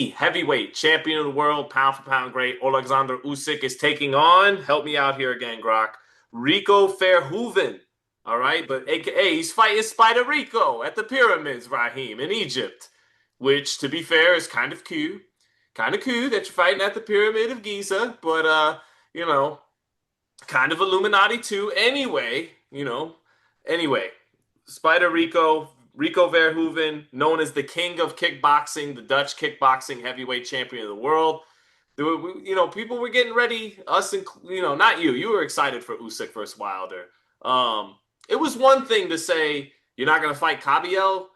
the heavyweight champion of the world, pound for pound great, Oleksandr Usyk is taking on, help me out here again, Grok, Rico Verhoeven. All right, but AKA he's fighting Spider Rico at the pyramids, Raheem, in Egypt, which, to be fair, is kind of cute. Kind of cool that you're fighting at the Pyramid of Giza, but you know, kind of Illuminati too. Anyway, Spider Rico Verhoeven, known as the king of kickboxing, the Dutch kickboxing heavyweight champion of the world. People were getting ready. Not you. You were excited for Usyk versus Wilder. It was one thing to say you're not going to fight Kabayel.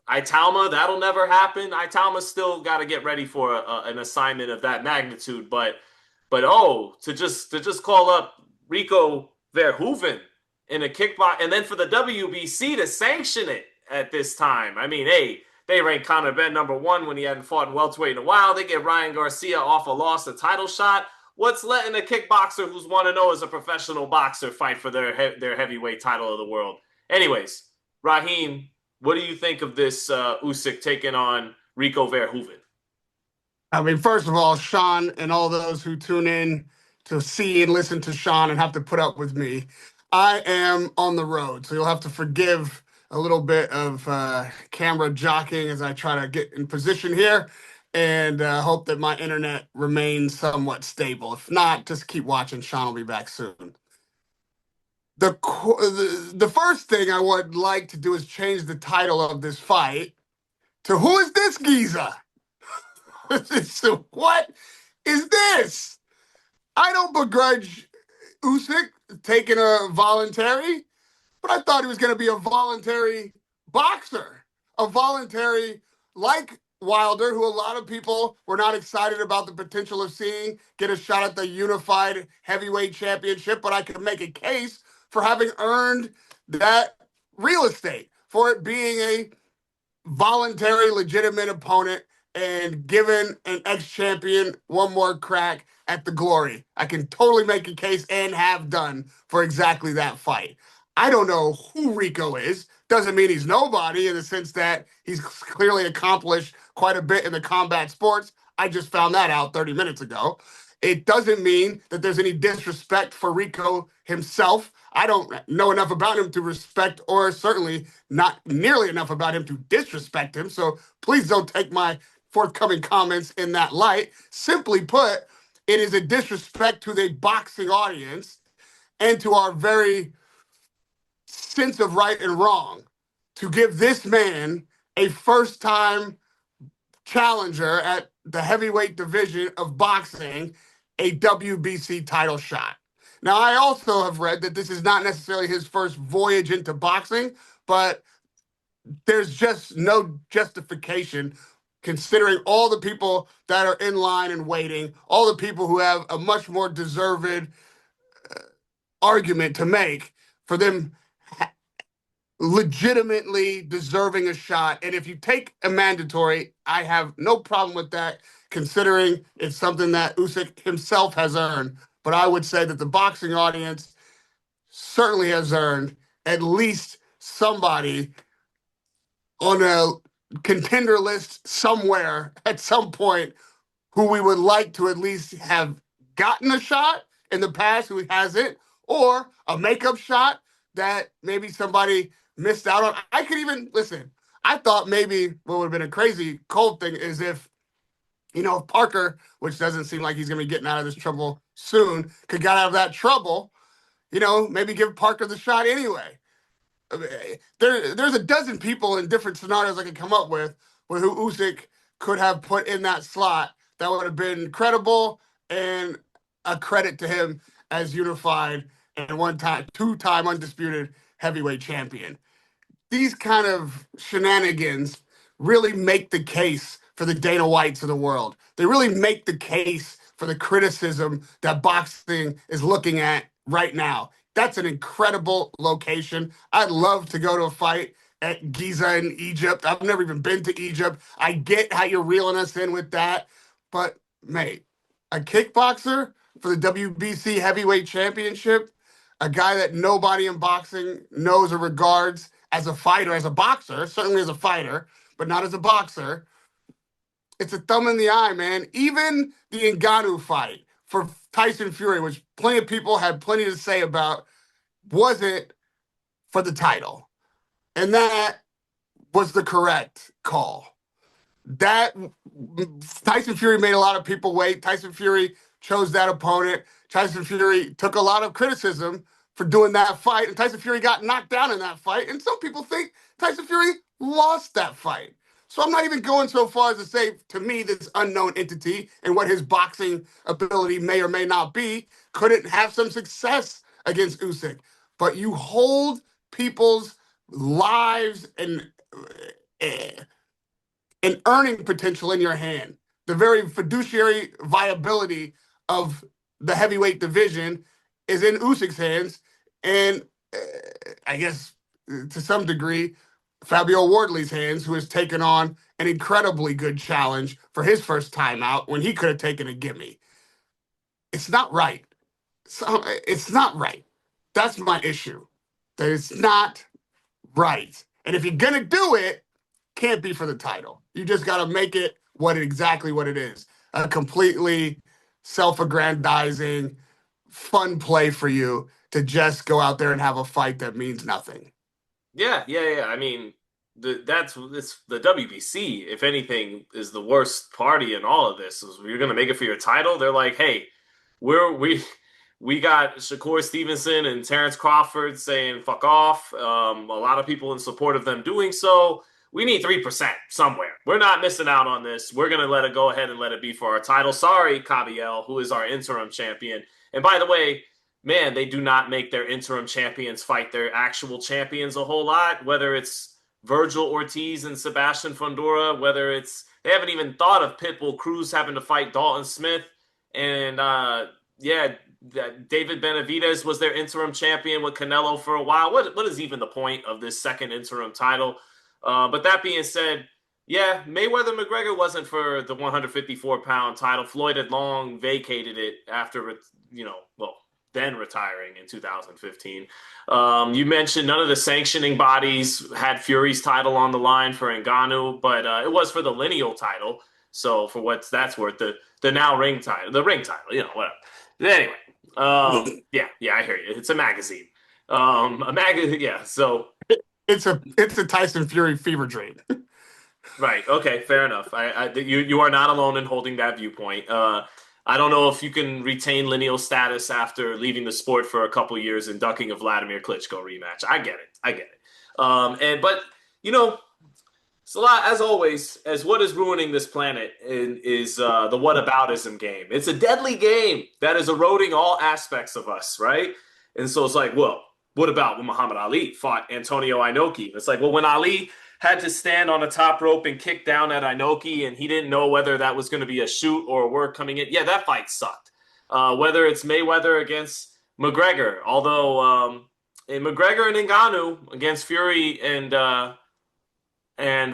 Italma, that'll never happen. Italma's still got to get ready for an assignment of that magnitude. But to just call up Rico Verhoeven in a kickbox, and then for the WBC to sanction it at this time. I mean, hey, they ranked Conor Benn #1 when he hadn't fought in welterweight in a while. They get Ryan Garcia off a loss, a title shot. What's letting a kickboxer who's 1-0 as a professional boxer fight for their heavyweight title of the world? Anyways, Raheem, what do you think of this Usyk taking on Rico Verhoeven? I mean, first of all, Sean and all those who tune in to see and listen to Sean and have to put up with me, I am on the road, so you'll have to forgive a little bit of camera jockeying as I try to get in position here, and hope that my internet remains somewhat stable. If not, just keep watching. Sean will be back soon. The first thing I would like to do is change the title of this fight to "Who is this geezer?" So what is this? I don't begrudge Usyk taking a voluntary, but I thought he was going to be a voluntary boxer, a voluntary like Wilder, who a lot of people were not excited about the potential of seeing get a shot at the unified heavyweight championship, but I could make a case for having earned that real estate, for it being a voluntary, legitimate opponent and given an ex-champion one more crack at the glory. I can totally make a case and have done for exactly that fight. I don't know who Rico is. Doesn't mean he's nobody in the sense that he's clearly accomplished quite a bit in the combat sports. I just found that out 30 minutes ago. It doesn't mean that there's any disrespect for Rico himself. I don't know enough about him to respect, or certainly not nearly enough about him to disrespect him. So please don't take my forthcoming comments in that light. Simply put, it is a disrespect to the boxing audience and to our very sense of right and wrong to give this man a first-time challenger at the heavyweight division of boxing a WBC title shot. Now, I also have read that this is not necessarily his first voyage into boxing, but there's just no justification considering all the people that are in line and waiting, all the people who have a much more deserved argument to make for them legitimately deserving a shot. And if you take a mandatory, I have no problem with that, considering it's something that Usyk himself has earned. But I would say that the boxing audience certainly has earned at least somebody on a contender list somewhere at some point who we would like to at least have gotten a shot in the past who hasn't, or a makeup shot that maybe somebody missed out on. I could even, listen, I thought maybe what would have been a crazy cold thing is if Parker, which doesn't seem like he's going to be getting out of this trouble soon, could get out of that trouble, maybe give Parker the shot anyway. I mean, there's a dozen people in different scenarios I could come up with who Usyk could have put in that slot that would have been credible and a credit to him as unified and two-time undisputed heavyweight champion. These kind of shenanigans really make the case for the Dana Whites of the world. They really make the case for the criticism that boxing is looking at right now. That's an incredible location. I'd love to go to a fight at Giza in Egypt. I've never even been to Egypt. I get how you're reeling us in with that. But, mate, a kickboxer for the WBC Heavyweight Championship, a guy that nobody in boxing knows or regards as a fighter, as a boxer, certainly as a fighter, but not as a boxer. It's a thumb in the eye, man. Even the Ngannou fight for Tyson Fury, which plenty of people had plenty to say about, wasn't for the title. And that was the correct call. That Tyson Fury made a lot of people wait. Tyson Fury chose that opponent. Tyson Fury took a lot of criticism for doing that fight, and Tyson Fury got knocked down in that fight. And some people think Tyson Fury lost that fight. So I'm not even going so far as to say, to me, this unknown entity and what his boxing ability may or may not be couldn't have some success against Usyk. But you hold people's lives and earning potential in your hand. The very fiduciary viability of the heavyweight division is in Usyk's hands, and I guess to some degree, Fabio Wardley's hands, who has taken on an incredibly good challenge for his first time out when he could have taken a gimme. It's not right. So it's not right. That's my issue. That it's not right. And if you're gonna do it, can't be for the title. You just got to make it exactly what it is. A completely self-aggrandizing, fun play for you to just go out there and have a fight that means nothing. Yeah. I mean, it's the WBC. If anything, is the worst party in all of this. Is you're going to make it for your title. They're like, hey, we got Shakur Stevenson and Terrence Crawford saying fuck off. A lot of people in support of them doing so. We need 3% somewhere. We're not missing out on this. We're going to let it go ahead and let it be for our title. Sorry, Kabayel, who is our interim champion. And by the way, man, they do not make their interim champions fight their actual champions a whole lot, whether it's Virgil Ortiz and Sebastian Fundora, whether it's they haven't even thought of Pitbull Cruz having to fight Dalton Smith. And yeah, David Benavidez was their interim champion with Canelo for a while. What is even the point of this second interim title? But that being said, yeah, Mayweather McGregor wasn't for the 154-pound title. Floyd had long vacated it after, then retiring in 2015. You mentioned none of the sanctioning bodies had Fury's title on the line for Ngannou, but it was for the lineal title. So for what that's worth, the now ring title, whatever. Anyway, yeah, I hear you. It's a magazine. A magazine, yeah. So it's a Tyson Fury fever dream. Right. Okay. Fair enough. You are not alone in holding that viewpoint. I don't know if you can retain lineal status after leaving the sport for a couple years and ducking a Vladimir Klitschko rematch. I get it. But it's a lot as always. As what is ruining this planet is the whataboutism game. It's a deadly game that is eroding all aspects of us. Right. And so it's like, well, what about when Muhammad Ali fought Antonio Inoki? It's like, well, when Ali had to stand on a top rope and kick down at Inoki, and he didn't know whether that was going to be a shoot or a work coming in. Yeah, that fight sucked. Whether it's Mayweather against McGregor, although in McGregor and Ngannou against Fury and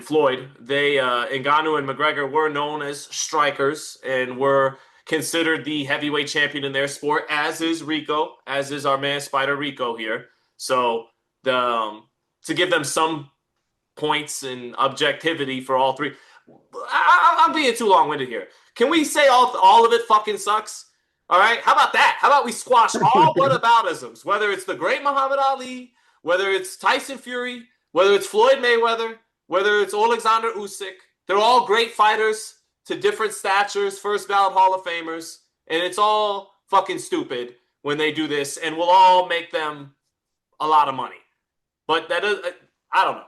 Floyd, Ngannou and McGregor were known as strikers and were considered the heavyweight champion in their sport, as is Rico, as is our man Spider Rico here. So to give them some points and objectivity for all three. I'm being too long-winded here. Can we say all of it fucking sucks? All right? How about that? How about we squash all whataboutisms, whether it's the great Muhammad Ali, whether it's Tyson Fury, whether it's Floyd Mayweather, whether it's Oleksandr Usyk. They're all great fighters to different statures, first ballot Hall of Famers, and it's all fucking stupid when they do this, and we'll all make them a lot of money. But that is, I don't know.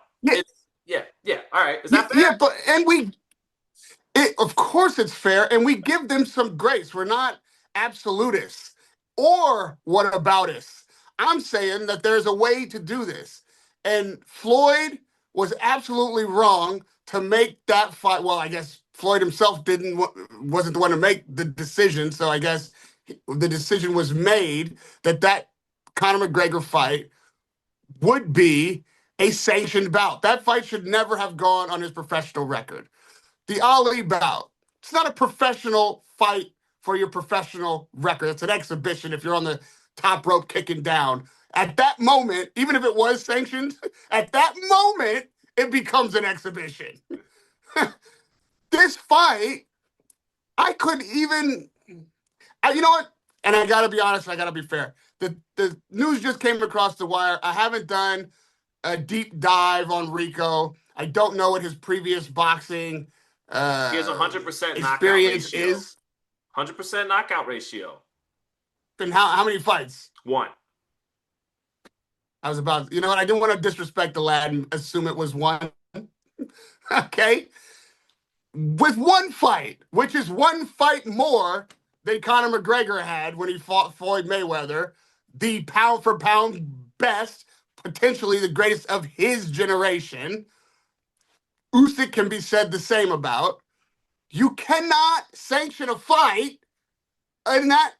Yeah. All right. Is that fair? Yeah, but of course it's fair, and we give them some grace. We're not absolutists or whataboutists. I'm saying that there's a way to do this, and Floyd was absolutely wrong to make that fight. Well, I guess Floyd himself wasn't the one to make the decision, so I guess the decision was made that Conor McGregor fight would be a sanctioned bout. That fight should never have gone on his professional record. The Ali bout, it's not a professional fight for your professional record. It's an exhibition if you're on the top rope kicking down. At that moment, even if it was sanctioned, at that moment, it becomes an exhibition. This fight, I could even, you know what? And I got to be honest, I got to be fair. The news just came across the wire. I haven't done a deep dive on Rico. I don't know what his previous boxing He has a 100% knockout experience ratio. is. 100% knockout ratio. And how many fights? 1. I was about, you know what? I didn't want to disrespect the lad and assume it was one. Okay. With one fight, which is one fight more than Conor McGregor had when he fought Floyd Mayweather, the pound for pound best, potentially the greatest of his generation. Usyk can be said the same about. You cannot sanction a fight, and that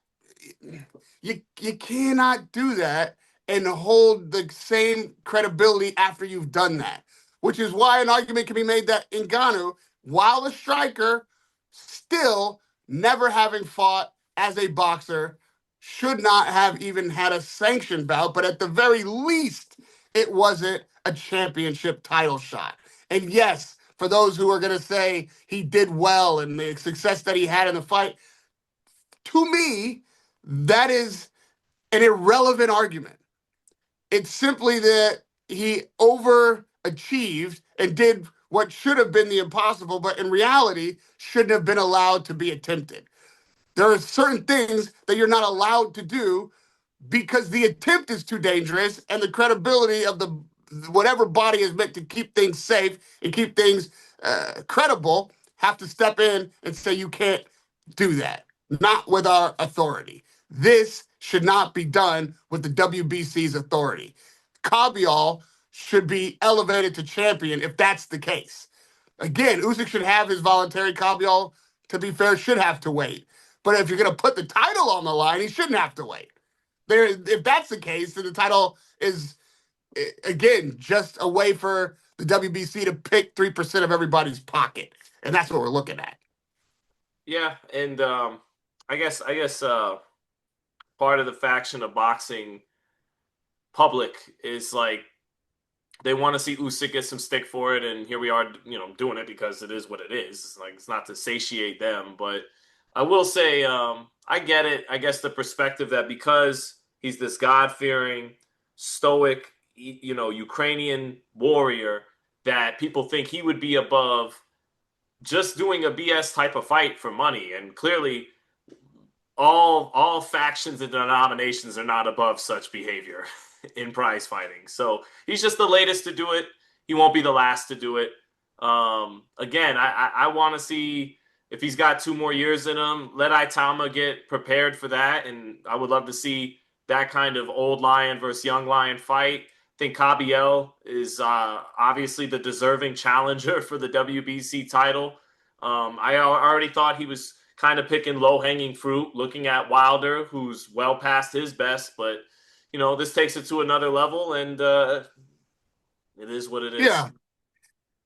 you cannot do that and hold the same credibility after you've done that. Which is why an argument can be made that Ngannou, while a striker, still never having fought as a boxer, should not have even had a sanctioned bout, but at the very least, it wasn't a championship title shot. And yes, for those who are going to say he did well and the success that he had in the fight, to me, that is an irrelevant argument. It's simply that he overachieved and did what should have been the impossible, but in reality shouldn't have been allowed to be attempted. There are certain things that you're not allowed to do because the attempt is too dangerous and the credibility of the whatever body is meant to keep things safe and keep things credible have to step in and say you can't do that. Not with our authority. This should not be done with the WBC's authority. Kabayel should be elevated to champion if that's the case. Again, Usyk should have his voluntary. Kabayel, to be fair, should have to wait. But if you're going to put the title on the line, he shouldn't have to wait. If that's the case, then the title is, again, just a way for the WBC to pick 3% of everybody's pocket. And that's what we're looking at. Yeah, and I guess part of the faction of boxing public is like they want to see Usyk get some stick for it, and here we are, doing it because it is what it is. It's like it's not to satiate them, but I will say I get it. I guess the perspective that because he's this God-fearing, stoic, Ukrainian warrior, that people think he would be above just doing a BS type of fight for money, and clearly all factions and denominations are not above such behavior in prize fighting. So he's just the latest to do it. He won't be the last to do it. Again, I want to see if he's got 2 more years in him. Let Itama get prepared for that, and I would love to see that kind of old lion versus young lion fight. I think Kabayel is obviously the deserving challenger for the WBC title. I already thought he was kind of picking low-hanging fruit, looking at Wilder, who's well past his best, but this takes it to another level, and it is what it is. Yeah,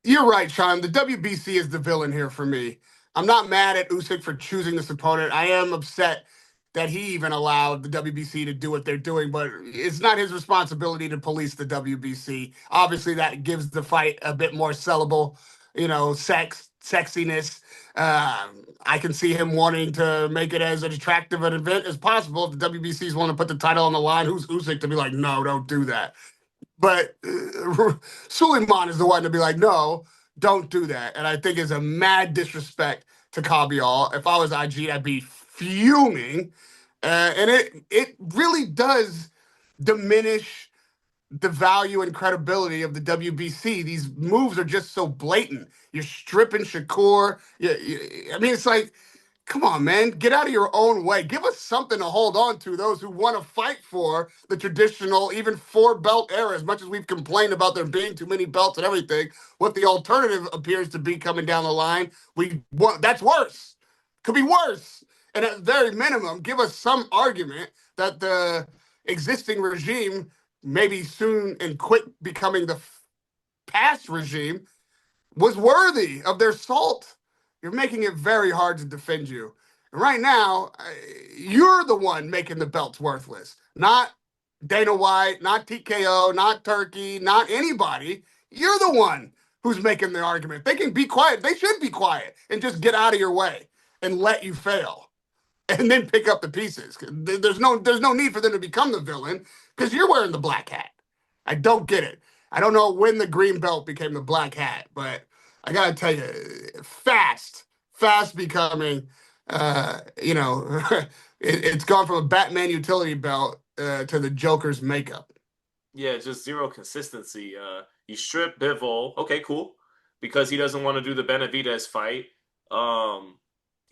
you're right, Sean. The WBC is the villain here for me. I'm not mad at Usyk for choosing this opponent. I am upset that he even allowed the WBC to do what they're doing, but it's not his responsibility to police the WBC. Obviously, that gives the fight a bit more sellable, sexiness. I can see him wanting to make it as attractive an event as possible. If the WBC's want to put the title on the line, who's Usyk to be like, no, don't do that. But Suleiman is the one to be like, no, don't do that. And I think it's a mad disrespect to Kabayel. If I was IG, I'd be fuming. And it really does diminish the value and credibility of the WBC. These moves are just so blatant. You're stripping Shakur. I mean, it's like, come on, man, get out of your own way. Give us something to hold on to, those who want to fight for the traditional, even 4-belt era. As much as we've complained about there being too many belts and everything, what the alternative appears to be coming down the line, that's worse. Could be worse. And at very minimum, give us some argument that the existing regime, maybe soon and quick becoming the past regime, was worthy of their salt. You're making it very hard to defend you. And right now, you're the one making the belts worthless. Not Dana White, not TKO, not Turkey, not anybody. You're the one who's making the argument. They can be quiet. They should be quiet and just get out of your way and let you fail and then pick up the pieces. There's no need for them to become the villain because you're wearing the black hat. I don't get it. I don't know when the green belt became the black hat, but I gotta tell you, fast becoming, it's gone from a Batman utility belt to the Joker's makeup. Yeah, just zero consistency. You strip Bivol. Okay, cool. Because he doesn't want to do the Benavidez fight. Um,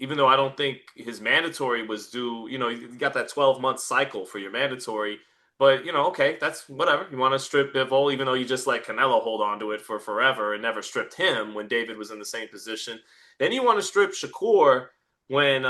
Even though I don't think his mandatory was due, you got that 12-month cycle for your mandatory. But, okay, that's whatever. You want to strip Bivol, even though you just let Canelo hold on to it for forever and never stripped him when David was in the same position. Then you want to strip Shakur when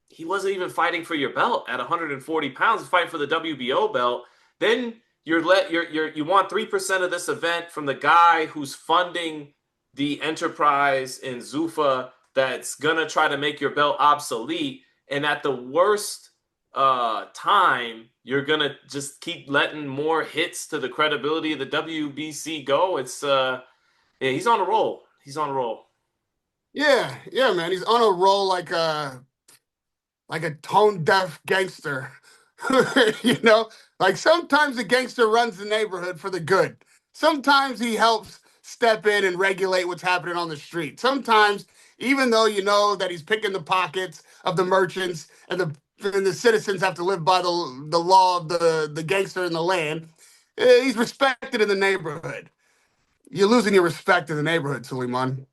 he wasn't even fighting for your belt at 140 pounds, fighting for the WBO belt. Then you want 3% of this event from the guy who's funding the enterprise in Zuffa that's gonna try to make your belt obsolete, and at the worst time, you're gonna just keep letting more hits to the credibility of the WBC go. It's yeah, he's on a roll. He's on a roll. Yeah, man. He's on a roll like a tone deaf gangster. you know, like sometimes the gangster runs the neighborhood for the good. Sometimes he helps step in and regulate what's happening on the street. Sometimes, even though you know that he's picking the pockets of the merchants and the citizens have to live by the law of the gangster in the land, he's respected in the neighborhood. You're losing your respect in the neighborhood, Suleiman.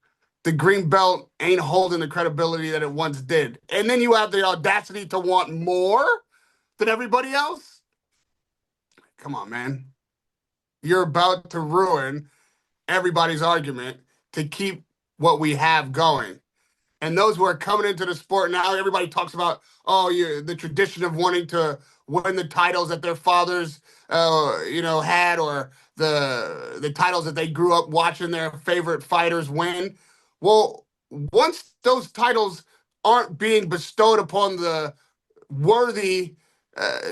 The green belt ain't holding the credibility that it once did. And then you have the audacity to want more than everybody else? Come on, man. You're about to ruin everybody's argument to keep what we have going. And those who are coming into the sport now, everybody talks about, the tradition of wanting to win the titles that their fathers, had, or the titles that they grew up watching their favorite fighters win. Well, once those titles aren't being bestowed upon the worthy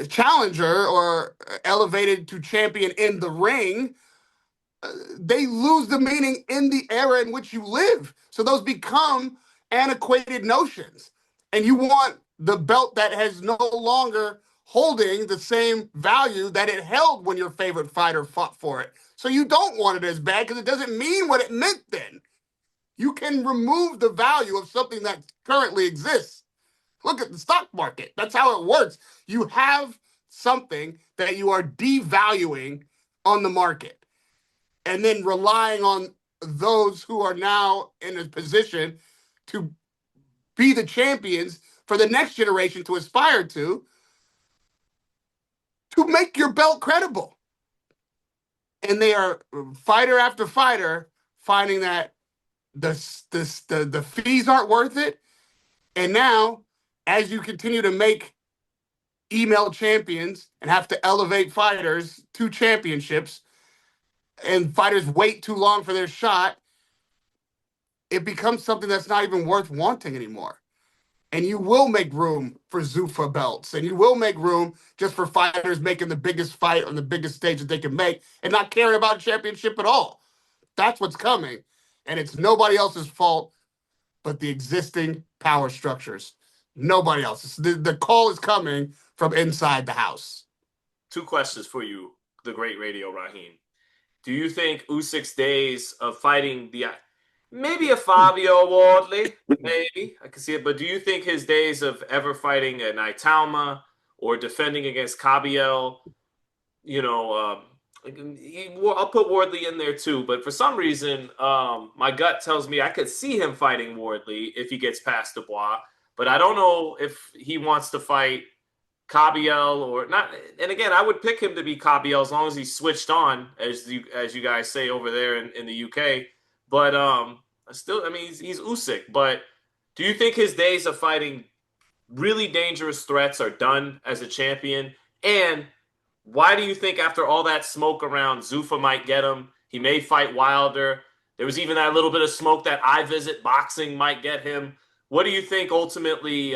challenger or elevated to champion in the ring, they lose the meaning in the era in which you live. So those become antiquated notions. And you want the belt that has no longer holding the same value that it held when your favorite fighter fought for it. So you don't want it as bad because it doesn't mean what it meant then. You can remove the value of something that currently exists. Look at the stock market. That's how it works. You have something that you are devaluing on the market and then relying on those who are now in a position to be the champions for the next generation to aspire to make your belt credible. And they are fighter after fighter finding that the fees aren't worth it. And now, as you continue to make email champions and have to elevate fighters to championships, and fighters wait too long for their shot, it becomes something that's not even worth wanting anymore. And you will make room for Zuffa belts, and you will make room just for fighters making the biggest fight on the biggest stage that they can make and not caring about a championship at all. That's what's coming. And it's nobody else's fault but the existing power structures. Nobody else. The call is coming from inside the house. Two questions for you, the great Radio Raheem. Do you think Usyk's days of fighting maybe a Fabio Wardley, maybe I can see it, but do you think his days of ever fighting a Naitama or defending against Kabayel, I'll put Wardley in there too, but for some reason, my gut tells me I could see him fighting Wardley if he gets past Dubois, but I don't know if he wants to fight Kabayel or not. And again, I would pick him to be Kabayel as long as he's switched on, as you guys say over there in the UK. But he's Usyk. But do you think his days of fighting really dangerous threats are done as a champion? And why do you think after all that smoke around Zuffa might get him, he may fight Wilder? There was even that little bit of smoke that I Visit Boxing might get him. What do you think ultimately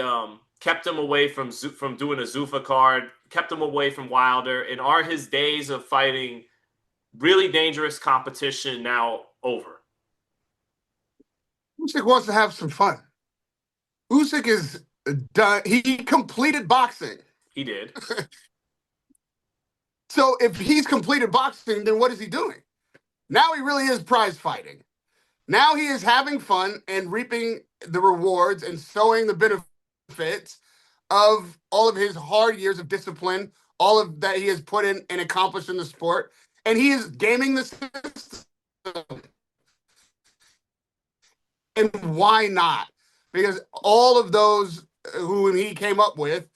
kept him away from doing a Zuffa card, kept him away from Wilder? And are his days of fighting really dangerous competition now over? Usyk wants to have some fun. Usyk is done. He completed boxing. He did. So if he's completed boxing, then what is he doing? Now he really is prize fighting. Now he is having fun and reaping the rewards and sowing the benefits of all of his hard years of discipline, all of that he has put in and accomplished in the sport. And he is gaming the system. And why not? Because all of those who he came up with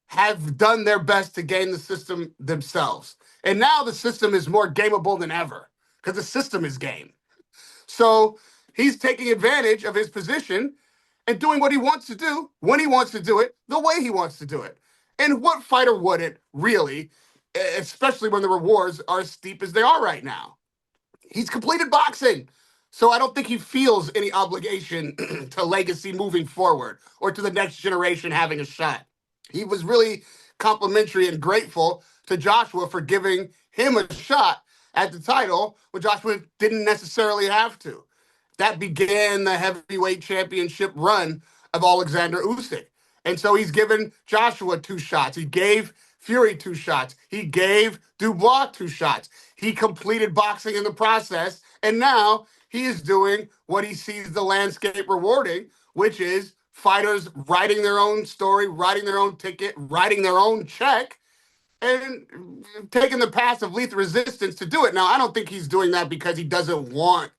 have done their best to game the system themselves. And now the system is more gameable than ever because the system is game. So he's taking advantage of his position and doing what he wants to do, when he wants to do it, the way he wants to do it. And what fighter wouldn't, really, especially when the rewards are as steep as they are right now? He's completed boxing. So I don't think he feels any obligation to legacy moving forward or to the next generation having a shot. He was really complimentary and grateful to Joshua for giving him a shot at the title when Joshua didn't necessarily have to. That began the heavyweight championship run of Oleksandr Usyk. And so he's given Joshua 2 shots. He gave Fury 2 shots. He gave Dubois 2 shots. He completed boxing in the process. And now he is doing what he sees the landscape rewarding, which is fighters writing their own story, writing their own ticket, writing their own check, and taking the path of least resistance to do it. Now, I don't think he's doing that because he doesn't want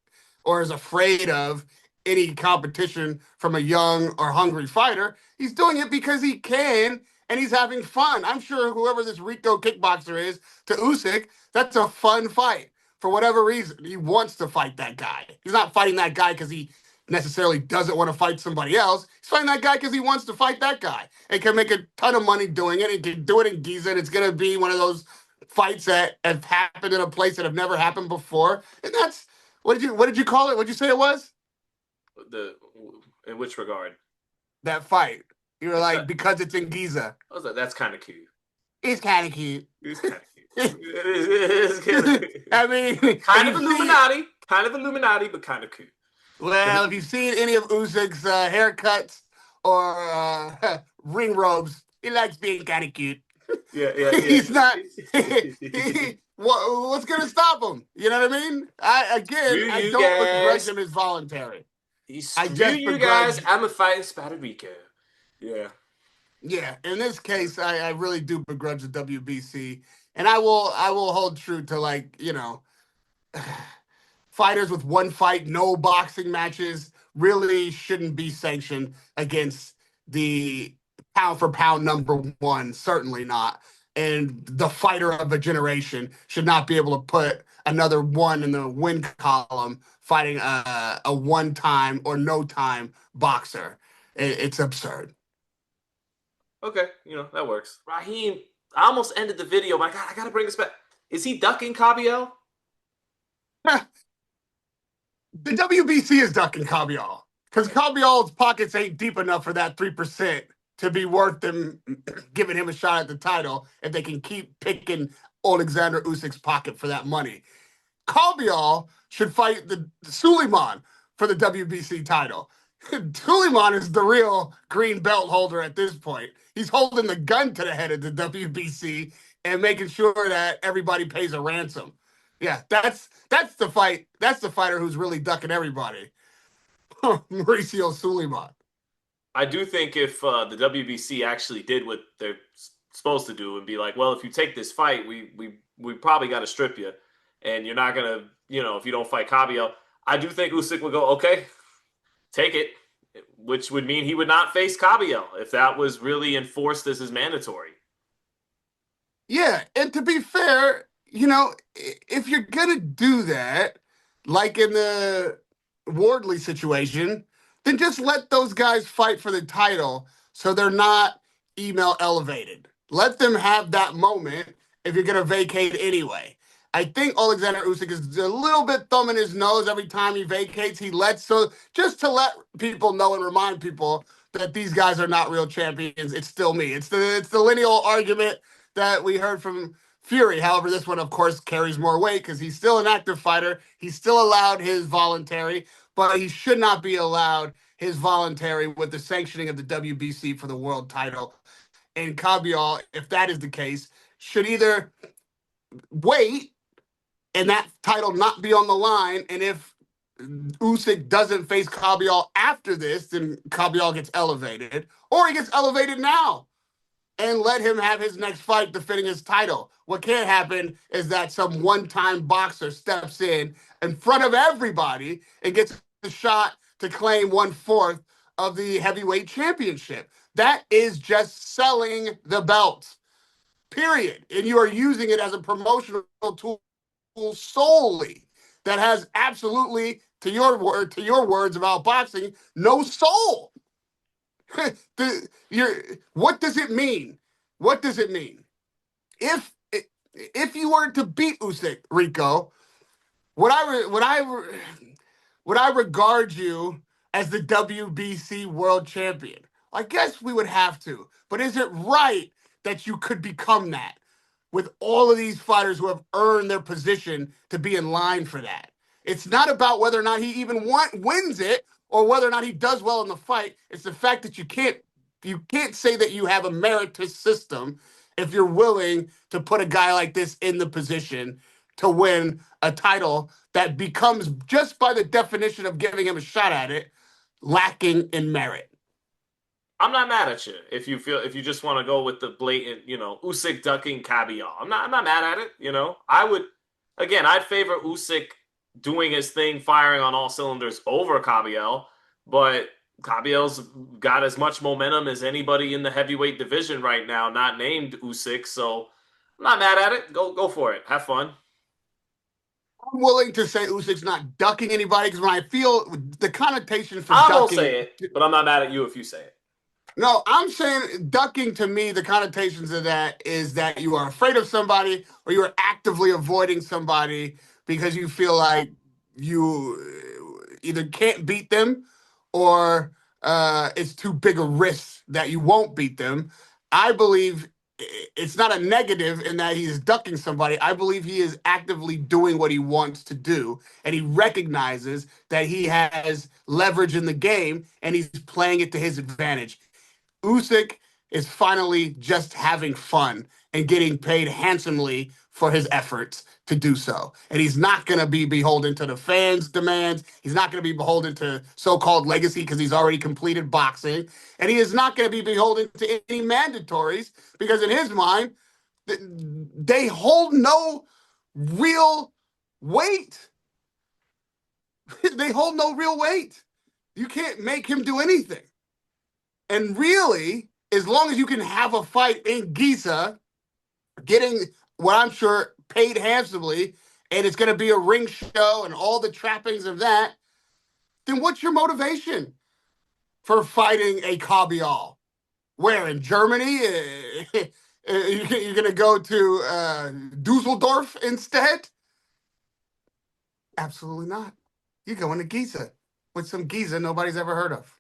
or is afraid of any competition from a young or hungry fighter. He's doing it because he can, and he's having fun. I'm sure whoever this Rico kickboxer is to Usyk, that's a fun fight. For whatever reason, he wants to fight that guy. He's not fighting that guy because he necessarily doesn't want to fight somebody else. He's fighting that guy because he wants to fight that guy and can make a ton of money doing it. He can do it in Giza, and it's going to be one of those fights that have happened in a place that have never happened before. And that's what did you call it? What did you say it was? In which regard? That fight. You were like, because it's in Giza. I was like, that's kind of cute. It's kind of cute. It's kind of cute. It is kind of cute. I mean, kind of Illuminati, but kind of cute. Well, if you've seen any of Usyk's haircuts or ring robes, he likes being kind of cute. Yeah. He's not. What's going to stop him? You know what I mean? I don't begrudge him. It's voluntary. Screw you guys. I'm a fighting Spider Rico. Yeah. Yeah. In this case, I really do begrudge the WBC, and I will hold true to, like, you know, fighters with one fight, no boxing matches really shouldn't be sanctioned against the pound for pound number one. Certainly not. And the fighter of a generation should not be able to put another one in the win column fighting a one-time or no-time boxer. It's absurd. Okay, that works. Raheem, I almost ended the video, but I gotta bring this back. Is he ducking Kabayel? The WBC is ducking Kabayel because Kabayel's pockets ain't deep enough for that 3% to be worth them giving him a shot at the title if they can keep picking Oleksandr Usyk's pocket for that money. Kabayel should fight the Suleiman for the WBC title. Suleiman is the real green belt holder at this point. He's holding the gun to the head of the WBC and making sure that everybody pays a ransom. Yeah, that's the fight. That's the fighter who's really ducking everybody. Mauricio Suleiman. I do think if the WBC actually did what they're supposed to do and be like, well, if you take this fight, we probably got to strip you, and you're not gonna, if you don't fight Kabayel, I do think Usyk would go, okay, take it, which would mean he would not face Kabayel if that was really enforced as his mandatory. Yeah, and to be fair, if you're gonna do that, like in the Wardley situation, then just let those guys fight for the title so they're not email elevated. Let them have that moment if you're gonna vacate anyway. I think Oleksandr Usyk is a little bit thumbing his nose every time he vacates. So just to let people know and remind people that these guys are not real champions. It's still me. It's the lineal argument that we heard from Fury. However, this one, of course, carries more weight because he's still an active fighter. He's still allowed his voluntary, but he should not be allowed his voluntary with the sanctioning of the WBC for the world title. And Kabayel, if that is the case, should either wait and that title not be on the line. And if Usyk doesn't face Kabayel after this, then Kabayel gets elevated, or he gets elevated now and let him have his next fight defending his title. What can't happen is that some one-time boxer steps in front of everybody and gets the shot to claim 1/4 of the heavyweight championship. That is just selling the belt, period. And you are using it as a promotional tool solely that has absolutely, to your words about boxing, no soul. What does it mean? What does it mean? If you were to beat Usyk, Rico, would I regard you as the WBC world champion? I guess we would have to. But is it right that you could become that with all of these fighters who have earned their position to be in line for that? It's not about whether or not he even wins it or whether or not he does well in the fight. It's the fact that you can't say that you have a meritorious system if you're willing to put a guy like this in the position to win a title that becomes, just by the definition of giving him a shot at it, lacking in merit. I'm not mad at you if you just want to go with the blatant, Usyk ducking Kabayel. I'm not mad at it. I'd favor Usyk doing his thing, firing on all cylinders over Kabayel, but Kabayel's got as much momentum as anybody in the heavyweight division right now, not named Usyk. So I'm not mad at it. Go for it. Have fun. I'm willing to say Usyk's not ducking anybody because when I feel the connotation for I ducking, won't say it, but I'm not mad at you if you say it. No, I'm saying ducking, to me, the connotations of that is that you are afraid of somebody or you are actively avoiding somebody because you feel like you either can't beat them or it's too big a risk that you won't beat them. I believe it's not a negative in that he's ducking somebody. I believe he is actively doing what he wants to do, and he recognizes that he has leverage in the game, and he's playing it to his advantage. Usyk is finally just having fun and getting paid handsomely for his efforts to do so. And he's not going to be beholden to the fans' demands. He's not going to be beholden to so-called legacy because he's already completed boxing. And he is not going to be beholden to any mandatories because in his mind, they hold no real weight. They hold no real weight. You can't make him do anything. And really, as long as you can have a fight in Giza, getting what I'm sure paid handsomely, and it's going to be a ring show and all the trappings of that, then what's your motivation for fighting a Kabayel? Where, in Germany? You're going to go to Dusseldorf instead? Absolutely not. You're going to Giza with some Giza nobody's ever heard of.